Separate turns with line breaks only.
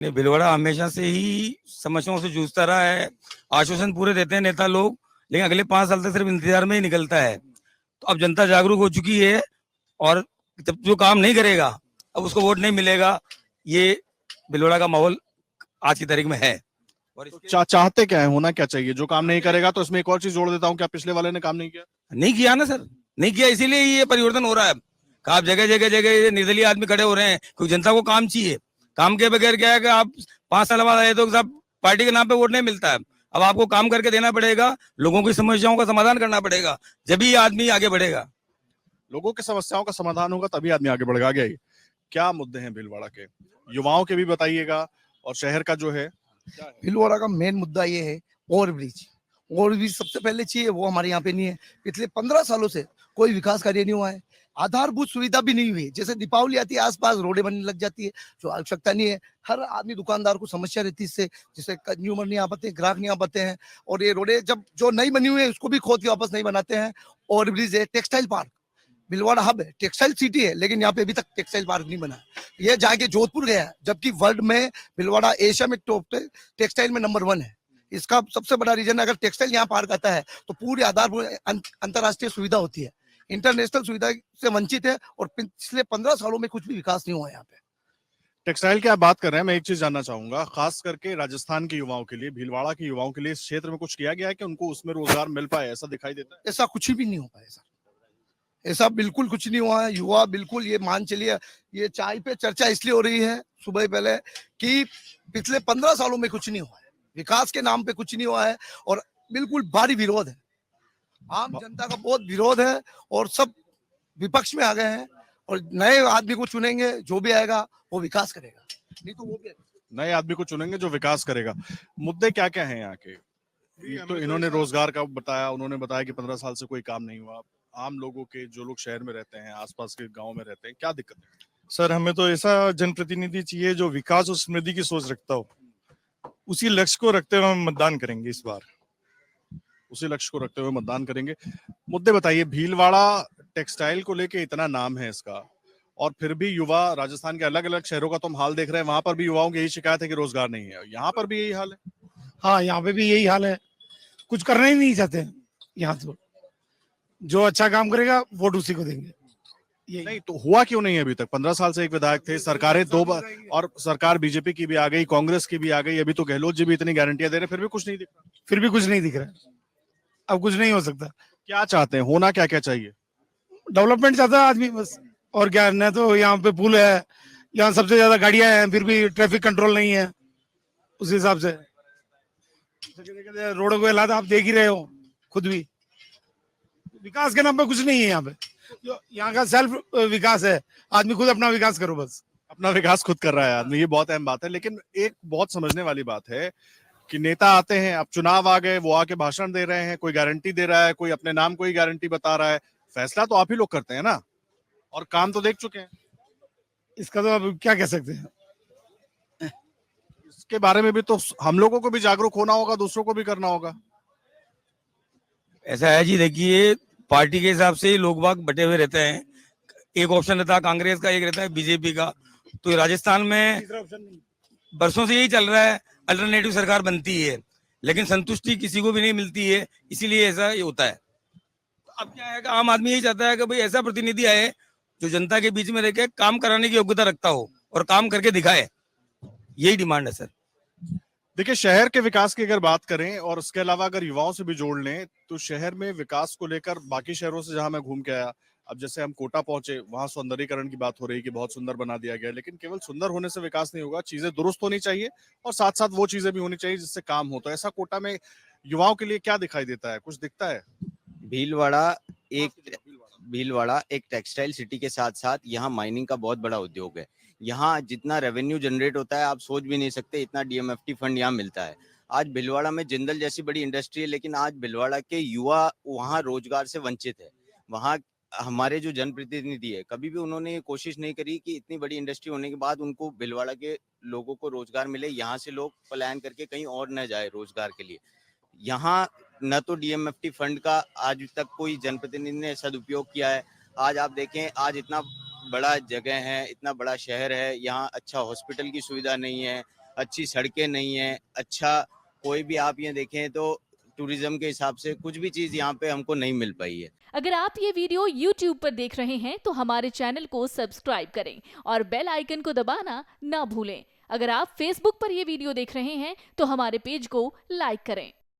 नहीं, भीलवाड़ा हमेशा से ही समस्याओं से जूझता रहा है। आश्वासन पूरे देते हैं नेता लोग, लेकिन अगले 5 साल तक सिर्फ इंतजार में ही निकलता है। तो अब जनता जागरूक हो चुकी है, और जब जो काम नहीं करेगा अब उसको वोट नहीं मिलेगा। ये भीलवाड़ा का माहौल आज की तारीख में है। और
तो चाहते क्या है, होना क्या चाहिए? जो काम नहीं करेगा तो इसमें एक और चीज जोड़ देता हूँ, क्या पिछले वाले ने काम नहीं किया?
नहीं किया ना सर, नहीं किया, इसीलिए ये परिवर्तन हो रहा है। आप जगह जगह जगह ये निर्दलीय आदमी खड़े हो रहे हैं, क्योंकि जनता को काम चाहिए। काम के बगैर क्या है कि आप 5 साल बाद आए तो सब पार्टी के नाम पे वोट नहीं मिलता है। अब आपको काम करके देना पड़ेगा, लोगों की समस्याओं का समाधान करना पड़ेगा, जब ही आदमी आगे बढ़ेगा।
लोगों की समस्याओं का समाधान होगा तभी आदमी आगे बढ़ेगा। आगे क्या मुद्दे हैं भीलवाड़ा के, युवाओं के भी बताइएगा, और शहर का जो है क्या है?
भीलवाड़ा का मेन मुद्दा ये है ओवरब्रिज। ओवरब्रिज सबसे पहले चाहिए, वो हमारे यहाँ पे नहीं है। पिछले 15 सालों से कोई विकास कार्य नहीं हुआ है, आधारभूत सुविधा भी नहीं हुई है। जैसे दीपावली आती है, आसपास रोडें बनने लग जाती है, जो आवश्यकता नहीं है। हर आदमी दुकानदार को समस्या रहती है इससे, जैसे कंज्यूमर नहीं आ पाते, ग्राहक नहीं आ पाते हैं। और ये रोडें जब जो नई बनी हुई है उसको भी खोद के वापस नहीं बनाते हैं। ओवरब्रिज है, टेक्सटाइल पार्क, भीलवाड़ा हब है, टेक्सटाइल सिटी है, लेकिन यहाँ पे अभी तक टेक्सटाइल पार्क नहीं बना। ये जाके जोधपुर गया है, जबकि वर्ल्ड में भीलवाड़ा एशिया में टॉप टेक्सटाइल में नंबर 1 है। इसका सबसे बड़ा रीजन है, अगर टेक्सटाइल यहाँ पार्क आता है तो पूरी आधारभूत अंतर्राष्ट्रीय सुविधा होती है। इंटरनेशनल सुविधा से वंचित है, और पिछले 15 सालों में कुछ भी विकास नहीं हुआ यहाँ पे।
टेक्सटाइल की आप बात कर रहे हैं, मैं एक चीज जानना चाहूंगा, खास करके राजस्थान के युवाओं के लिए, भीलवाड़ा के युवाओं के लिए इस क्षेत्र में कुछ किया गया है कि उनको उसमें रोजगार मिल पाए? ऐसा दिखाई देता है?
ऐसा कुछ भी नहीं हो पाया सर, ऐसा बिल्कुल कुछ नहीं हुआ है। युवा बिल्कुल, ये मान चलिए, ये चाय पे चर्चा इसलिए हो रही है सुबह पहले कि पिछले 15 सालों में कुछ नहीं हुआ है, विकास के नाम पे कुछ नहीं हुआ है, और बिल्कुल भारी विरोध है। आम जनता का बहुत विरोध है, और सब विपक्ष में आ गए हैं, और नए आदमी को चुनेंगे, जो भी आएगा वो विकास करेगा, नहीं तो वो भी
नए आदमी को चुनेंगे जो विकास करेगा। मुद्दे क्या क्या हैं यहाँ के? तो इन्होंने रोजगार का बताया, उन्होंने बताया कि 15 साल से कोई काम नहीं हुआ। आम लोगों के, जो लोग शहर में रहते हैं, आसपास के गांव में रहते हैं, क्या दिक्कत है?
सर, हमें तो ऐसा जनप्रतिनिधि चाहिए जो विकास और समृद्धि की सोच रखता हो। उसी लक्ष्य को रखते हुए हम मतदान करेंगे इस बार।
उसी लक्ष्य को रखते हुए मतदान करेंगे। मुद्दे बताइए, भीलवाड़ा टेक्सटाइल को लेके इतना नाम है इसका, और फिर भी युवा, राजस्थान के अलग अलग शहरों का तुम हाल देख रहे हैं, वहां पर भी युवाओं की यही शिकायत है कि रोजगार नहीं है। यहाँ पर भी यही हाल है?
हाँ, यहाँ पे भी यही हाल है, कुछ करना ही नहीं चाहते यहाँ। तो जो अच्छा काम करेगा वोट उसी को देंगे।
नहीं तो हुआ क्यों नहीं अभी तक? 15 साल से एक विधायक थे, सरकारें 2 बार, और सरकार बीजेपी की भी आ गई, कांग्रेस की भी आ गई, अभी तो गहलोत जी भी इतनी गारंटियां दे रहे, फिर भी कुछ नहीं दिख रहा।
फिर भी कुछ नहीं दिख रहा है, अब कुछ नहीं हो सकता।
क्या चाहते हैं, होना क्या क्या चाहिए?
डेवलपमेंट चाहता है आदमी बस, और क्या। न तो यहाँ पे पुल है, यहाँ सबसे ज्यादा गाड़ियां हैं, फिर भी ट्रैफिक कंट्रोल नहीं है उस हिसाब से। रोडों के हालात आप देख ही रहे हो खुद भी। विकास के नाम पे कुछ नहीं है यहाँ पे। जो यहाँ का सेल्फ विकास है, आदमी खुद अपना विकास करो बस।
अपना विकास खुद कर रहा है आदमी, ये बहुत अहम बात है। लेकिन एक बहुत समझने वाली बात है कि नेता आते हैं, अब चुनाव आ गए, वो आके भाषण दे रहे हैं, कोई गारंटी दे रहा है, कोई अपने नाम को ही गारंटी बता रहा है। फैसला तो आप ही लोग करते हैं ना, और काम तो देख चुके हैं।
इसका तो अब क्या कह सकते हैं।
इसके बारे में भी तो हम लोगों को भी जागरूक होना होगा, दूसरों को भी करना होगा।
ऐसा है जी, देखिए, पार्टी के हिसाब से ही लोग बाग बटे हुए रहते हैं। एक ऑप्शन रहता है कांग्रेस का, एक रहता है बीजेपी का। तो राजस्थान में बरसों से यही चल रहा है, अल्टरनेटिव सरकार बनती है, लेकिन संतुष्टि किसी को भी नहीं मिलती है, इसीलिए ऐसा ये होता है। तो अब क्या है कि आम आदमी यही चाहता है कि भाई ऐसा प्रतिनिधि आए जो जनता के बीच में रह के काम कराने की योग्यता रखता हो और काम करके दिखाए। यही डिमांड है सर।
देखिए, शहर के विकास की अगर बात करें और उसके अलावा अगर युवाओं से भी जोड़ लें, तो शहर में विकास को लेकर बाकी शहरों से जहां मैं घूम के आया, अब जैसे हम कोटा पहुंचे, वहां सौंदर्यीकरण की बात हो रही कि बहुत सुंदर बना दिया गया, लेकिन केवल सुंदर होने से विकास नहीं होगा, चीजें दुरुस्त होनी चाहिए, और साथ साथ वो चीजें भी होनी चाहिए जिससे काम हो। तो ऐसा कोटा में युवाओं के लिए क्या दिखाई देता है, कुछ दिखता है?
भीलवाड़ा एक टेक्सटाइल सिटी के साथ साथ यहाँ माइनिंग का बहुत बड़ा उद्योग है। यहाँ जितना रेवेन्यू जनरेट होता है आप सोच भी नहीं सकते, इतना डीएमएफटी फंड यहाँ मिलता है। आज भीलवाड़ा में जिंदल जैसी बड़ी इंडस्ट्री है, लेकिन आज भीलवाड़ा के युवा वहाँ रोजगार से वंचित है। वहाँ हमारे जो जनप्रतिनिधि है, कभी भी उन्होंने ये कोशिश नहीं करी कि इतनी बड़ी इंडस्ट्री होने के बाद उनको भीलवाड़ा के लोगों को रोजगार मिले, यहाँ से लोग पलायन करके कहीं और न जाए रोजगार के लिए। यहाँ न तो डीएमएफटी फंड का आज तक कोई जनप्रतिनिधि ने सदुपयोग किया है। आज आप देखें, आज इतना बड़ा जगह है, इतना बड़ा शहर है, यहाँ अच्छा हॉस्पिटल की सुविधा नहीं है, अच्छी सड़कें नहीं है, अच्छा कोई भी आप ये देखें तो टूरिज्म के हिसाब से कुछ भी चीज यहाँ पे हमको नहीं मिल पाई है।
अगर आप ये वीडियो YouTube पर देख रहे हैं तो हमारे चैनल को सब्सक्राइब करें और बेल आइकन को दबाना ना भूलें। अगर आप Facebook पर ये वीडियो देख रहे हैं तो हमारे पेज को लाइक करें।